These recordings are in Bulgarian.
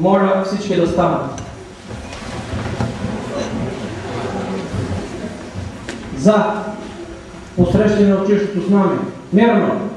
Моля всички да станат. За посрещане на училището с нами. Мирно!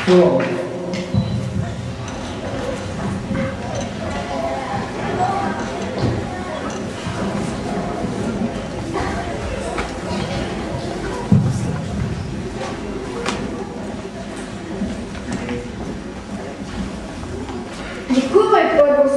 Слово.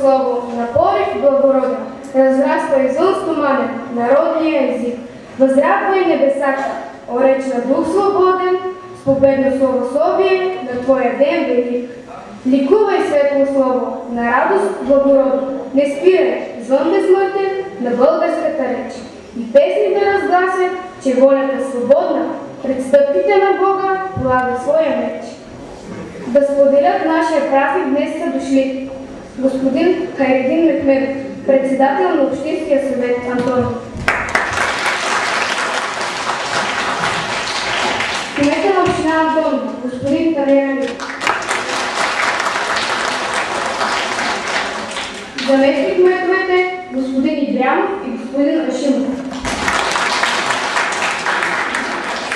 слово, на порив благороден, разраства извън стоманен народния език. Възрядвай небесата, ореч на дух свободен, с победно словословие на Твоя ден велик. Ликувай светло слово, на радост благородно, не спирай, звън безсмъртен на българската реч. И песните разгласят, че волята свободна, пред стъпките на Бога полага своя меч. Да споделят нашия празник днес са дошли господин Хайредин Мехмедов, председател на Общинския съвет Антонов. Кмета на община Антонов, господин Танян. Заместник кметовете, господин Ибрямов и господин Ашимов.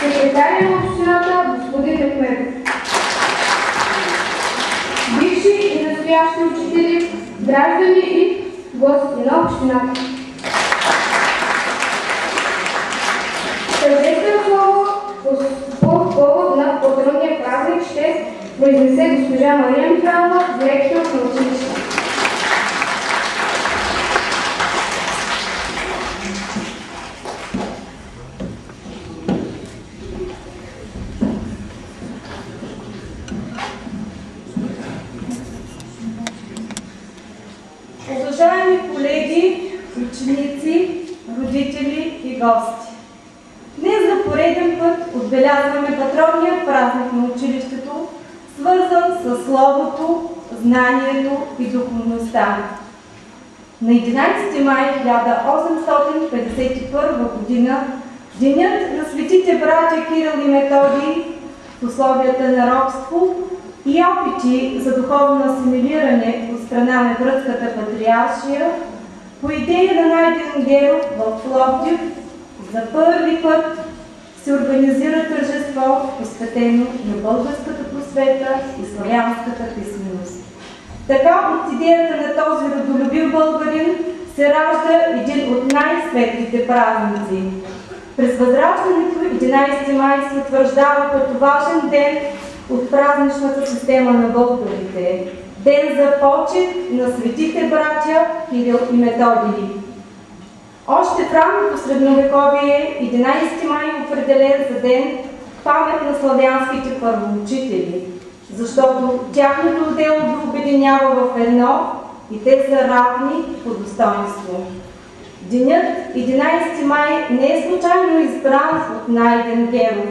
Секретаря на общината, господин Мехмедов. Бивши и настоящи учители, граждани и гости на общината. Тържествено слово по повод на патронния празник ще произнесе госпожа Мария Михайлова, директор на училище. Уважаеми колеги, ученици, родители и гости! Днес за пореден път отбелязваме патронния празник на училището, свързан с словото, знанието и духовността. На 11 май 1851 година, денят на светите братя Кирил и Методий в условията на робство и опити за духовно асимилиране от страна на гръцката патриаршия, по идея на Найден Геров в Пловдив, за първи път се организира тържество, посветено на българската просвета и славянската писменост. Така от идеята на този родолюбив българин се ражда един от най-светлите празници. През Възраждането 11 май се утвърждава като важен ден от празничната система на българите. Ден за почет на светите братя Кирил и Методий. Още в ранното средновековие 11 май е определен за ден памет на славянските първоучители, защото тяхното дело ги обединява в едно и те са равни по достоинство. Денят 11 май не е случайно избран от Найден Геров.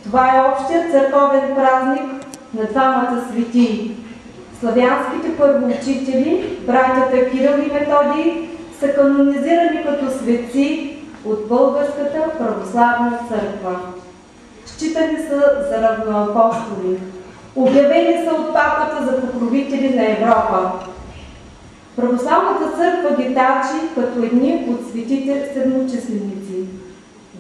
Това е общият църковен празник на двамата светии. Славянските първоучители, братята Кирил и Методий, са канонизирани като светци от Българската православна църква. Считани са за равноапостоли. Обявени са от папата за покровители на Европа. Православната църква ги тачи като едни от светите седмочисленици.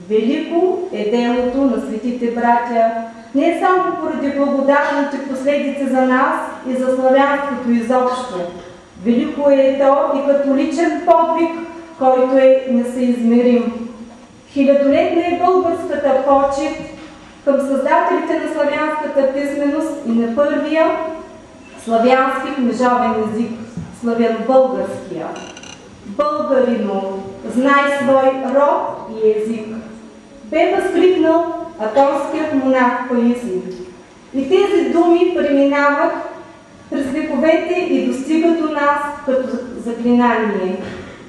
Велико е делото на светите братя, не само поради благодатните последици за нас и за славянството изобщо. Велико е то и като личен подвиг, който е несъизмерим. Хилядолетна е българската почет към създателите на славянската писменост и на първия славянски книжовен език, славяно-българския. Българино, знай свой род и език. Бе възкликнал атонският монах Паисий. И тези думи преминават през вековете и достигат до нас като заклинание,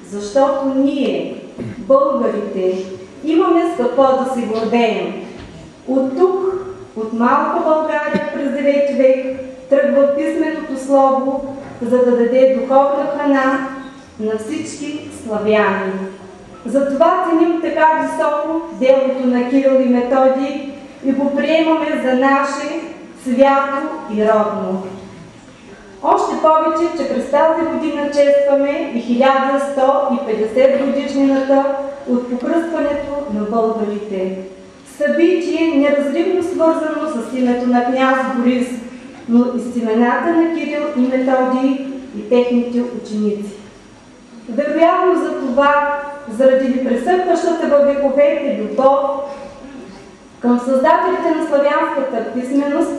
защото ние, българите, имаме с какво да се гордеем. От тук, от малка България през 9 век, тръгва писменото слово, за да даде духовна храна на всички славяни. Затова ценим така високо делото на Кирил и Методий и го приемаме за наше свято и родно. Още повече, че през тази година честваме и 1150 годишнината от покръстването на българите. Събитие неразривно свързано с името на княз Борис, но и с имената на Кирил и Методий и техните ученици. Вероятно за това, заради непресъхващата във вековете любов към създателите на славянската писменост,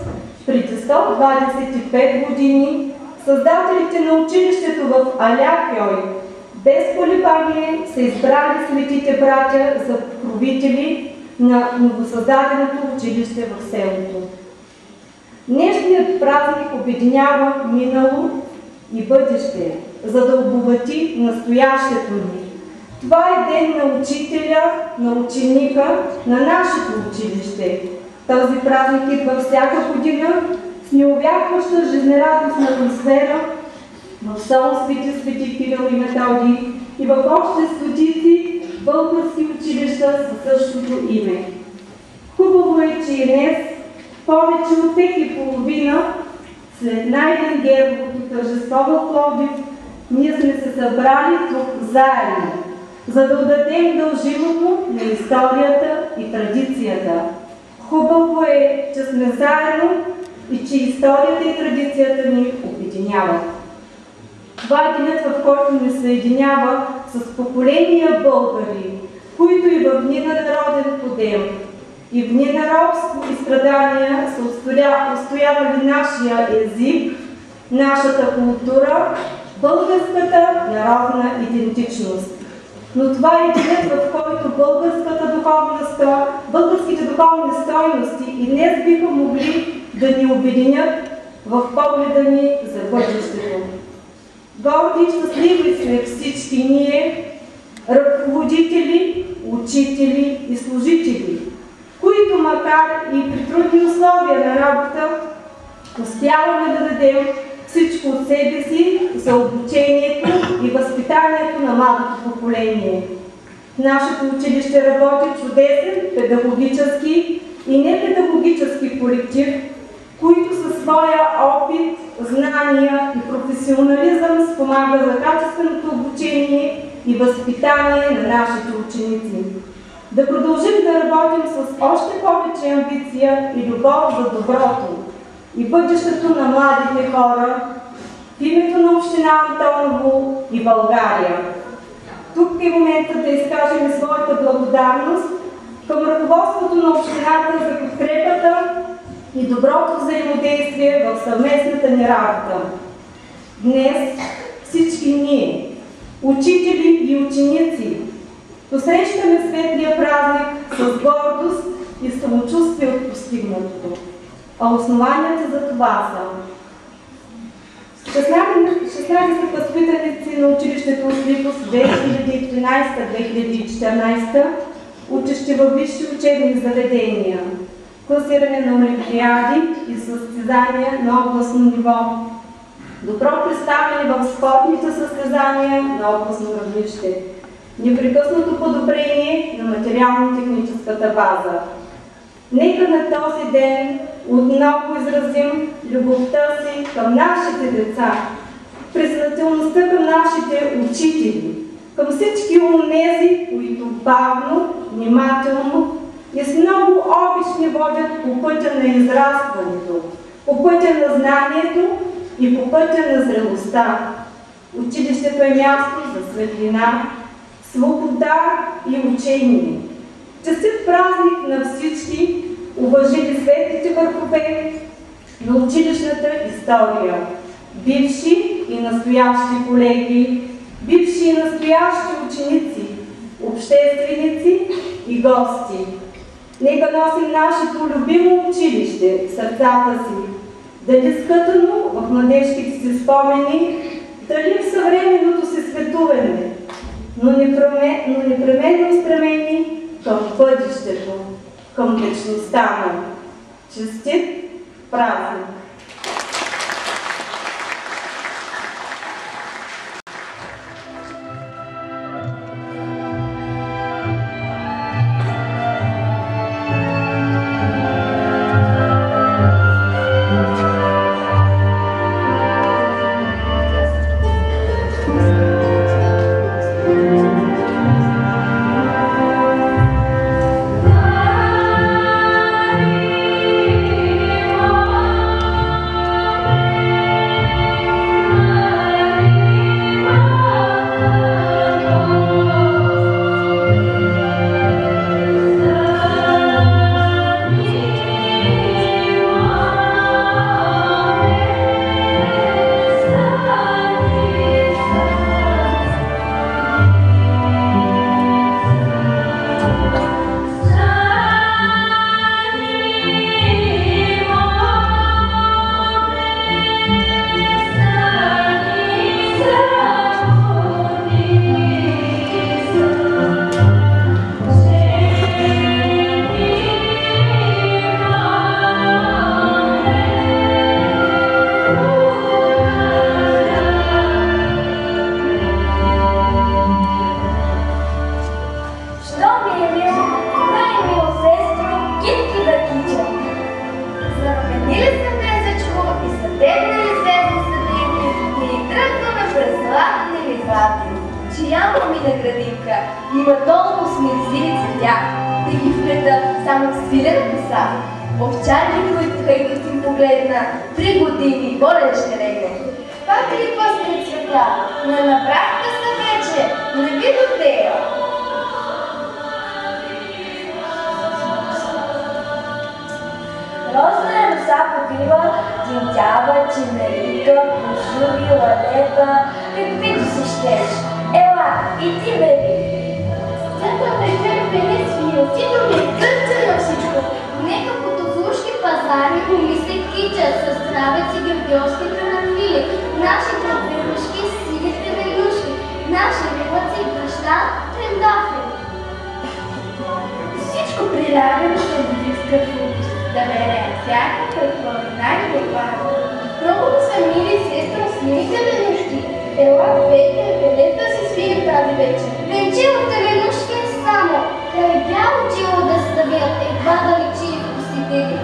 преди 125 години създателите на училището в Алякьой без колебание са избрали светите братя за покровители на новосъздаденото училище в селото. Днешният празник обединява минало и бъдеще, за да обогати настоящето ни. Това е ден на учителя, на ученика, на нашето училище. Този празник идва всяка година с неувякваща жизнерадостна атмосфера в село Свети Кирил и Методий и в още стотици български училища със същото име. Хубаво е, че и днес, повече от 5:30, след най-ден гербовото тържество в Пловдив, ние сме се събрали тук заедно, за да отдадем дължимото на историята и традицията. Хубаво е, че сме заедно и че историята и традицията ни обединяват. Това е денят, в който ни съединява с поколения българи, които и в дни на народен подем, и в дни на робство и страдания са устоявали нашия език, нашата култура, българската народна идентичност. Но това е денят, в който българските духовни стойности и днес биха могли да ни обединят в погледа ни за бъдещето. Горди и щастливи сме всички ние, ръководители, учители и служители, които макар и при трудни условия на работа, успяваме да дадем всичко от себе си за обучението и възпитанието на младото поколение. В нашето училище работи чудесен педагогически и непедагогически колектив, които със своя опит, знания и професионализъм спомага за качественото обучение и възпитание на нашите ученици. Да продължим да работим с още повече амбиция и любов за доброто и бъдещето на младите хора в името на община Антоново и България. Тук е моментът да изкажем своята благодарност към ръководството на общината за подкрепата и доброто взаимодействие в съвместната ни работа. Днес всички ние, учители и ученици, посрещаме светлия празник с гордост и самочувствие от постигнатото, а основанията за това са 16 възпитаници на училището Ослипос 2013-2014, учещи във висши учебни заведения, класиране на олимпиади и състезания на областно ниво, добро представяне в спортните състезания на областно равнище, непрекъснато подобрение на материално-техническата база. Нека на този ден отново изразим любовта си към нашите деца, признателността към нашите учители, към всички онези, които бавно, внимателно и с много обич ни водят по пътя на израстването, по пътя на знанието и по пътя на зрелостта. Училището е място за светлина, свобода и учение. Честит празник на всички, уважили светлите върхове на училищната история, бивши и настоящи колеги, бивши и настоящи ученици, общественици и гости. Нека носим нашето любимо училище в сърцата си, дали скътано в младежките си спомени, дали в съвременното си светуване, но непременно устремени към бъдещето, към вечността му. Честит празник! Идеална ми на градинка, има толкова смирисили цветя, да ги вплета само в свилена коса. Овчарни, които хайдут им погледна, 3 години болен ще легне. Пак ли пъстри цвета? Не набрахте се вече, не ви дотея. Розна роса покрива, тинтява, чимерика, кожури, лалета, каквито си щеш. Ела, и ти бери. Цвета преферпене свироцито ми гърча на всичко. Нека потослушки пазари, умислеки, че със здравеци гърдиоски пренахвили. Нашите верушки, силите венушки, наши рилъци, брашна, трендафи. Всичко прилягаме се близка функция. Да берем всякаква най-добава. Много са мили, сестро, снимите венушки. Ела, пейте, велета си свирим тази вечер. Венчилата венушки е само. Край бяло чело да ставят, едва да личи в посетили.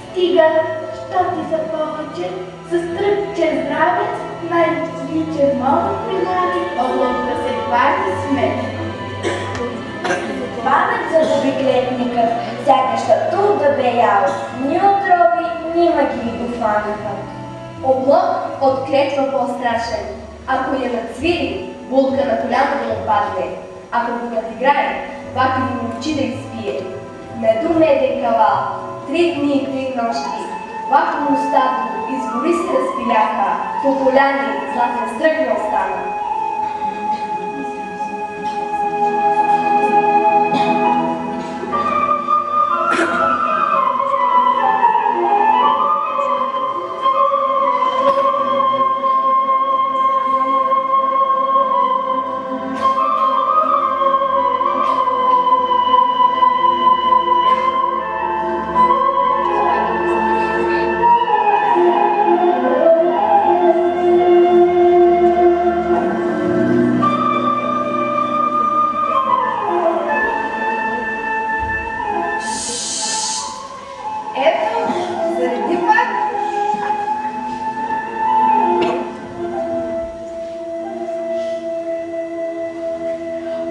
Стига, що ти за повече, с тръпче здравец, най-свиче мога примари, облак да се хвати смешно. Памет за обигледника, сякаш тату да бе ял, ни отрови, ни магии го фанаха. Облак от клетва по-страшен. Ако я нацвири, булка на коляно да му падне. Ако го надиграе, баки му очи да изпие. Меду меден кавал, 3 дни и 3 нощи. Лако му стадо, изгори се разпиляха, по коляни златен стрък не остана.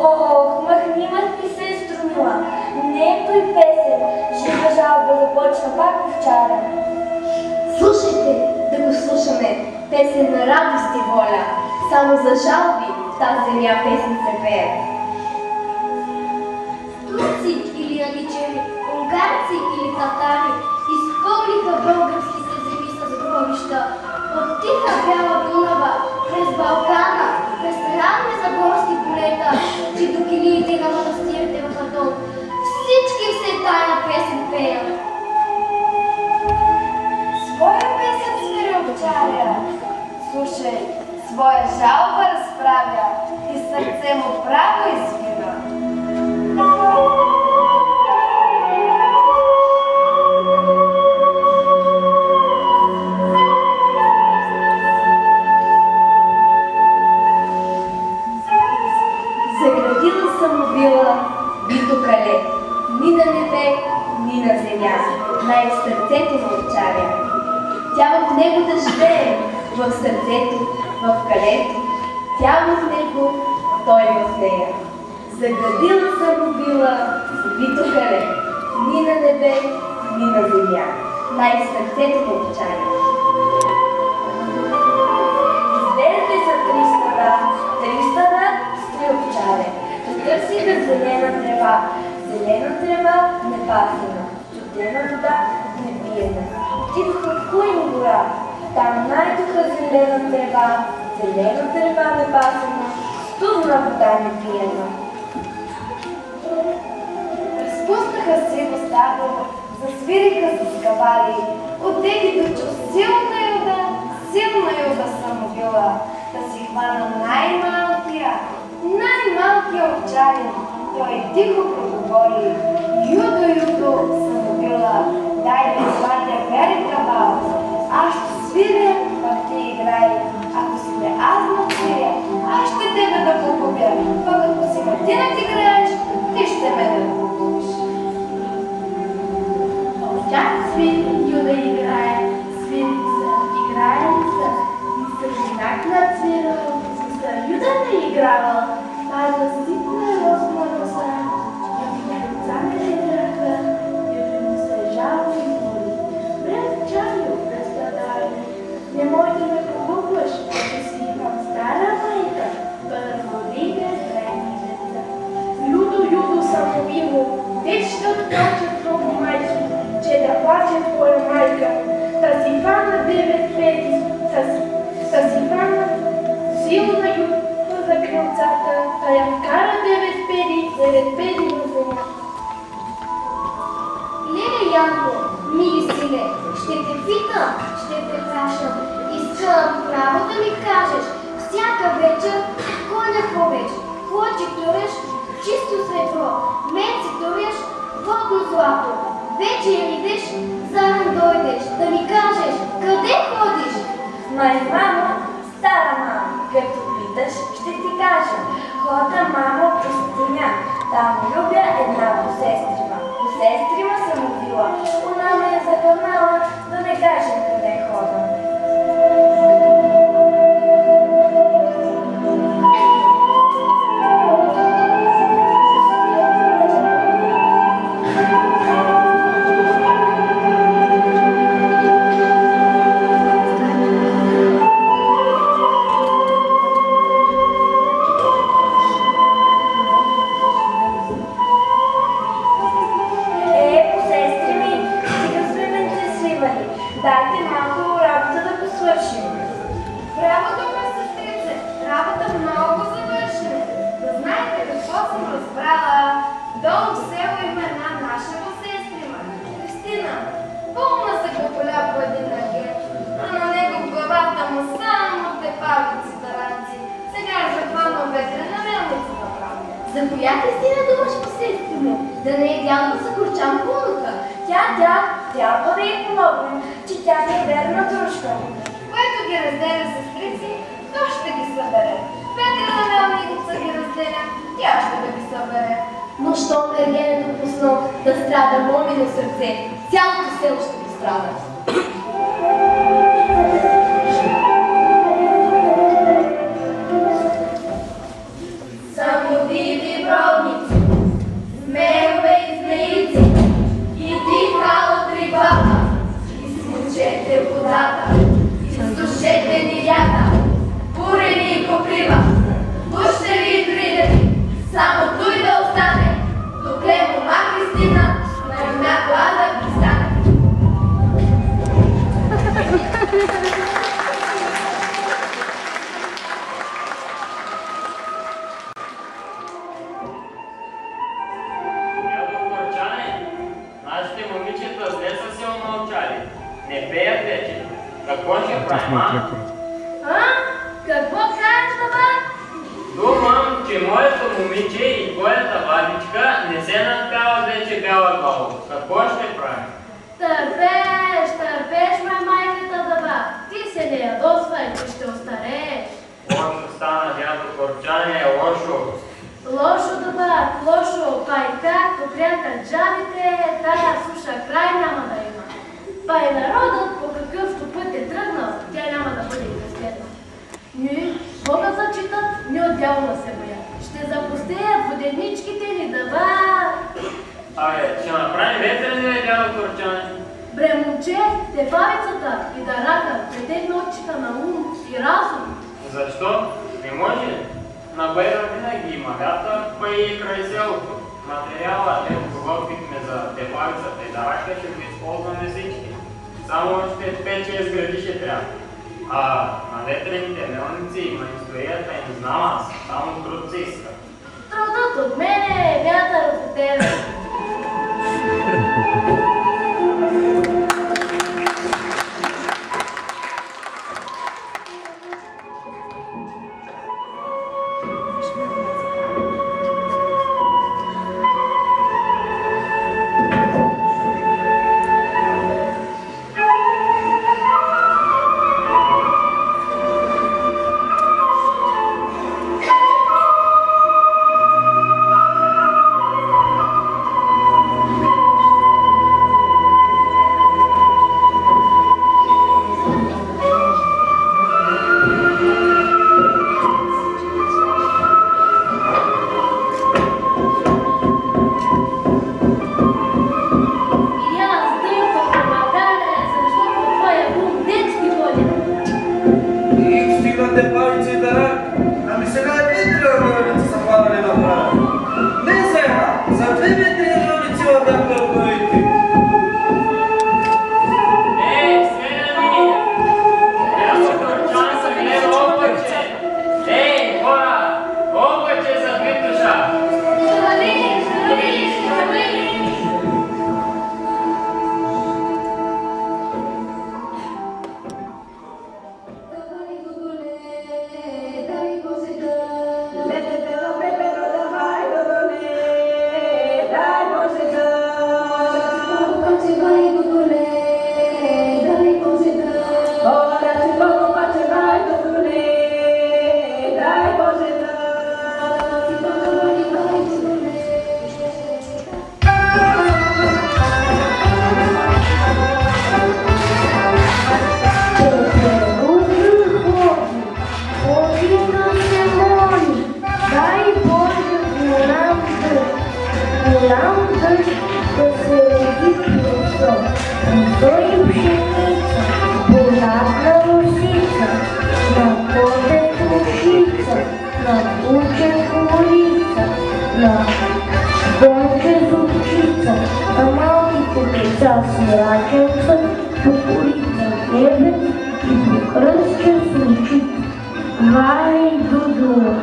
Ох, махнимът ми се е струмила. Не е той песен. Жива жалба започна пак овчаря. Слушайте, да го слушаме, песен на радост и воля. Само за жалби в тази земя песен се пее. Турци или аничери, унгарци или татари изпълниха българските земи с гробища. От тиха бяла Дунава, през Балкана, през ранни загорски полета, че до килиите на манастирите в Атон, всички все тайна песен пеят. Своя песен свири овчаря. Слушай, своя жалба разправя и сърце му право извира. Заградила съм вила, бито кале, ни на небе, ни на земя, най-сърцето на овчаря. Тя в него да живее, в сърцето, в калето, тя в него, той в нея. Заградила съм вила, бито кале, ни на небе, ни на земя, най-сърцето на овчаря. Излезете за 300 над 3 овчаря. Потърсиха зелена трева непасена, студена вода непиена. Отидоха в Куин гора, там найдоха зелена трева непасена, студна вода непиена. Разпуснаха сиво стадо, засвириха с кавали, от деги до чу силна юда съм била, да си хвана най-малкия овчарин. Той тихо проговори: Юдо съм била, дай да извадя вери кавал. Аз ще свиря, пък ти играй. Ако си не аз на свиря, аз ще тебе да погубя. Пък ако си Мартина ти играеш, ти ще ме да погубиш. Овчар свири, Юда играе, свирица играе, и сърдинак над свирало. не играла. Ситна розова роса, деца ме гледаха, му се жало и моли. През чаю, през страдане, не може да ме погубваш, ако си имам стара майка, първорига древни деца. Юдо самоиво, те ще откачат много майки, че да плаче твоя майка. Та си фана 9 пети, та си фана силна юдо за крилцата, та я вкара 9 педи в земя. Леле, Янко, мили сине, ще те питам, ще те прашам. Искам право да ми кажеш, всяка вечер, коня повеч, плочи туреш, чисто сребро, меци туреш, водно злато. Вече идеш, заран дойдеш, да ми кажеш, къде ходиш? Май, мамо, стара мамо, като питаш, ще ти кажа. Хода, мамо, в пустиня, там любя една посестрима. Посестрима съм убила, она ме е загърнала, да не кажем къде хода. Дайте малко работа да посвършим. Браво, добра сестрице! Работа много завършена. Да знаете какво съм разбрала? Долу в село има една наша посестрима, Христина. Пълна се гополя по един агент, а на него в главата му само тепавици таранци. Сега е захванал ветрена мелница да прави. За коя Христина думаш по сестри му? Да не е дядо за горчан пълнука? Трябва да й помогнем, че тя е верна дружка. Което ги разделя сестрици, то ще ги събере. Ветрена мелница ги разделя, тя ще да ги събере. Но щом Ерген е допуснал да страда момино сърце, цялото село ще пострада. Само диви бродници, змееве и змеици, и дихало трибата, измучете водата, изсушете нивята, бурени и покрива, гущери и гридери, само той да остане, докле мома Христина на една глада пристане. Нашите момичета зле са се умълчали. Не пеят вече. Какво ще правим, а? Какво кажеш, баба? Думам, че моето момиче и твоята бабичка не се надпяват вече бяла глава. Какво ще правим? Търпеш, майката, баба. Ти се не ядосвай, че ще остарееш. Лошо стана, дядо Корчане, е лошо. Лошо, баба, лошо. Па и как попрятат жабите, тая суша край няма да има. Па и народът по какъвто път е тръгнал, тя няма да бъде преследна. Ние Бога зачитат, не от дявола се боят. Ще запустеят воденичките ни, баба. Абе, ще направим ветрени, дядо Корчане. Бре, момче, тефавицата и дарака, четете очите на ум и разум. Защо? Не може. На бейра винаги има лята, па и край селото. Материала, дето подготвихме за тефавицата и дарака, ще го използваме всички. Само още 5-6 гради ще трябва. А на ветрените мелници има историята и не знам аз, само труд се иска. Трудът от мене, вятър от тебе. стои пшеница, полната росица, на коте душица, на куче колица, на конче зубчица, а малките деца си раченца, по колица небе и по кръстче случи. Вай Дуду.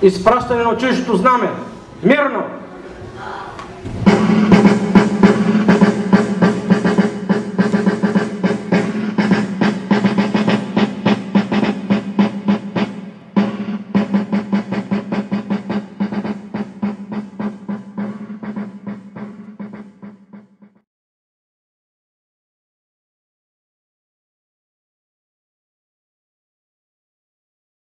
изпращане на училището знаме. Мирно!